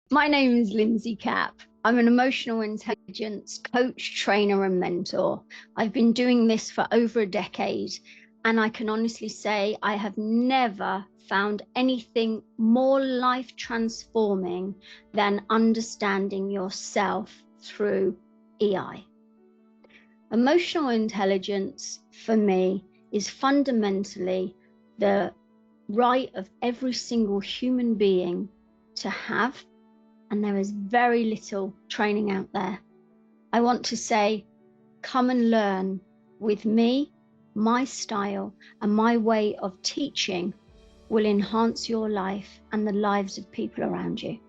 My name is Lindsey Capp. I'm an emotional intelligence coach, trainer, and mentor. I've been doing this for over a decade, and I can honestly say I have never found anything more life transforming than understanding yourself through EI. Emotional intelligence, for me, is fundamentally the right of every single human being to have, and there is very little training out there. I want to say, come and learn with me. My style and my way of teaching will enhance your life and the lives of people around you.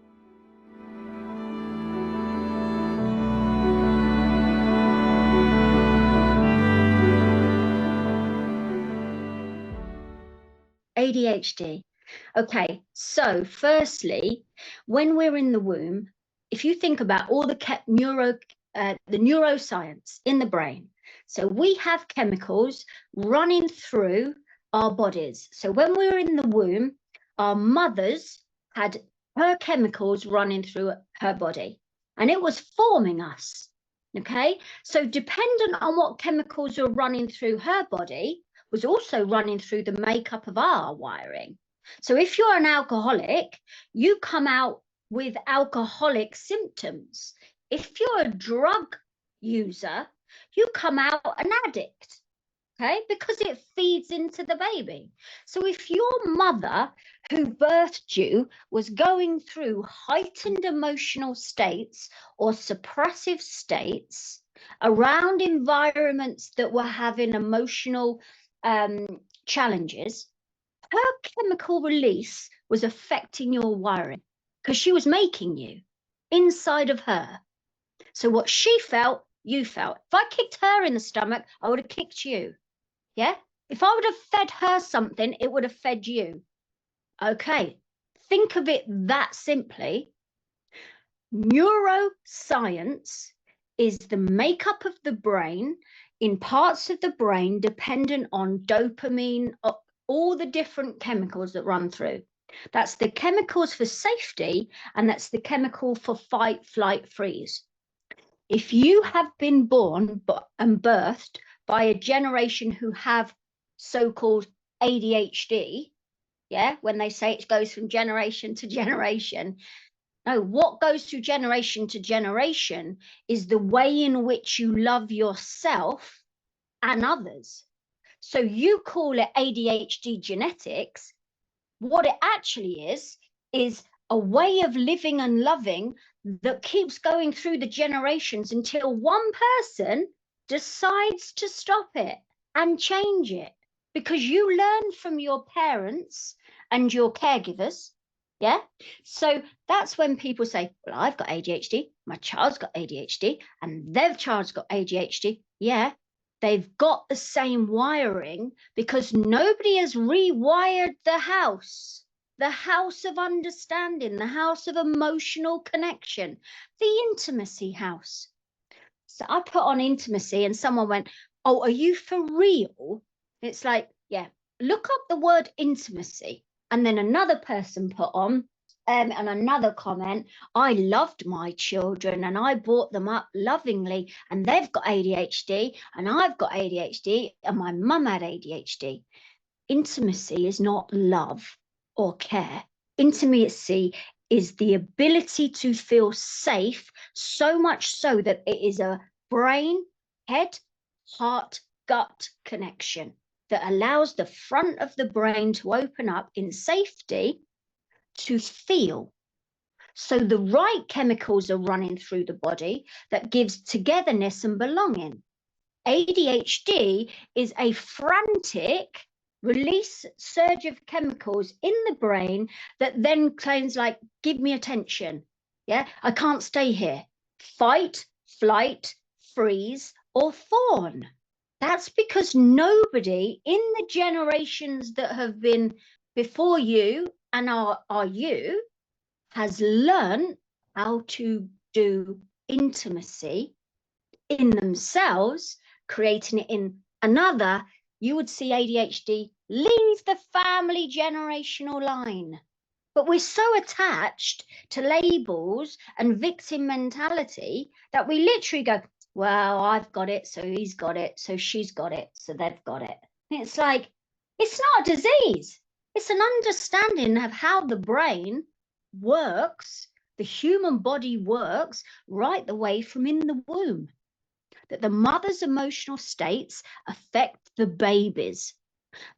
ADHD. Okay, so firstly, when we're in the womb, if you think about all the neuroscience in the brain, so we have chemicals running through our bodies. So when we were in the womb, our mothers had her chemicals running through her body, and it was forming us. Okay, so dependent on what chemicals were running through her body was also running through the makeup of our wiring. So if you're an alcoholic, you come out with alcoholic symptoms. If you're a drug user, you come out an addict, okay? Because it feeds into the baby. So if your mother who birthed you was going through heightened emotional states or suppressive states around environments that were having emotional challenges, her chemical release was affecting your wiring because she was making you inside of her. So what she felt, you felt. If I kicked her in the stomach, I would have kicked you. Yeah? If I would have fed her something, it would have fed you. Okay. Think of it that simply. Neuroscience is the makeup of the brain in parts of the brain dependent on dopamine, all the different chemicals that run through. That's the chemicals for safety, and that's the chemical for fight, flight, freeze. If you have been born and birthed by a generation who have so-called ADHD, yeah, when they say it goes from generation to generation, no, what goes through generation to generation is the way in which you love yourself and others. So you call it ADHD genetics. What it actually is a way of living and loving that keeps going through the generations until one person decides to stop it and change it. Because you learn from your parents and your caregivers. Yeah. So that's when people say, well, I've got ADHD, my child's got ADHD, and their child's got ADHD. Yeah. They've got the same wiring because nobody has rewired the house of understanding, the house of emotional connection, the intimacy house. So I put on intimacy and someone went, oh, are you for real? It's like, yeah, look up the word intimacy. And then another person put on, and another comment, I loved my children and I brought them up lovingly, and they've got ADHD and I've got ADHD and my mum had ADHD. Intimacy is not love or care. Intimacy is the ability to feel safe, so much so that it is a brain, head, heart, gut connection that allows the front of the brain to open up in safety to feel. So the right chemicals are running through the body that gives togetherness and belonging. ADHD is a frantic release surge of chemicals in the brain that then claims like, give me attention. Yeah, I can't stay here. Fight, flight, freeze, or fawn. That's because nobody in the generations that have been before you and are you has learned how to do intimacy in themselves, creating it in another. You would see ADHD leave the family generational line. But we're so attached to labels and victim mentality that we literally go, well, I've got it, so he's got it, so she's got it, so they've got it. And it's like, it's not a disease. It's an understanding of how the brain works, the human body works, right the way from in the womb. That the mother's emotional states affect the baby's.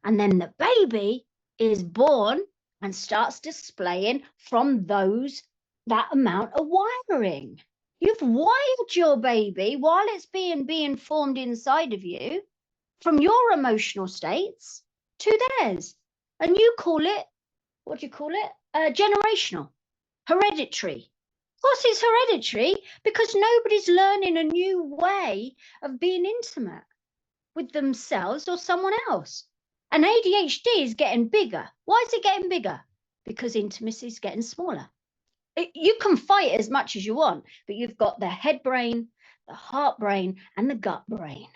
And then the baby is born and starts displaying from that amount of wiring. You've wired your baby while it's being formed inside of you from your emotional states to theirs. And you call it, what do you call it? Generational, hereditary. Of course, it's hereditary because nobody's learning a new way of being intimate with themselves or someone else. And ADHD is getting bigger. Why is it getting bigger? Because intimacy is getting smaller. You can fight as much as you want, but you've got the head brain, the heart brain, and the gut brain.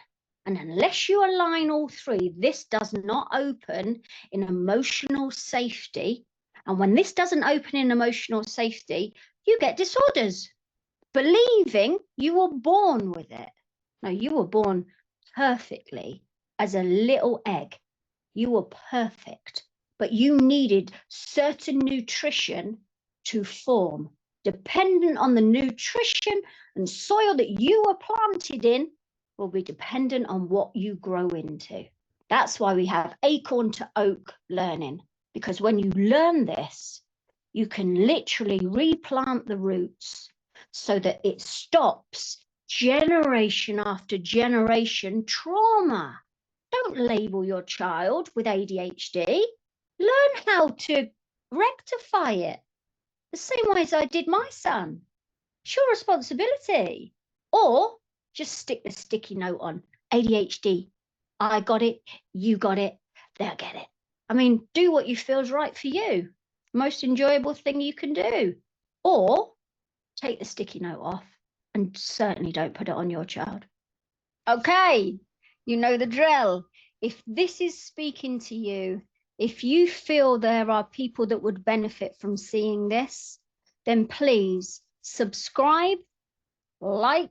And unless you align all three, this does not open in emotional safety. And when this doesn't open in emotional safety, you get disorders, believing you were born with it. No, you were born perfectly as a little egg. You were perfect, but you needed certain nutrition to form. Dependent on the nutrition and soil that you were planted in will be dependent on what you grow into. That's why we have acorn to oak learning, because when you learn this, you can literally replant the roots so that it stops generation after generation trauma. Don't label your child with ADHD. Learn how to rectify it. The same way as I did my son. It's your responsibility. Or just stick the sticky note on ADHD. I got it, you got it, they'll get it. I mean, do what you feel is right for you. Most enjoyable thing you can do. Or take the sticky note off and certainly don't put it on your child. Okay, you know the drill. If this is speaking to you, if you feel there are people that would benefit from seeing this, then please subscribe, like,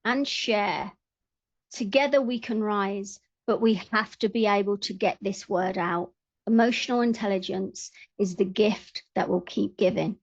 and share. Together we can rise, but we have to be able to get this word out. Emotional intelligence is the gift that will keep giving.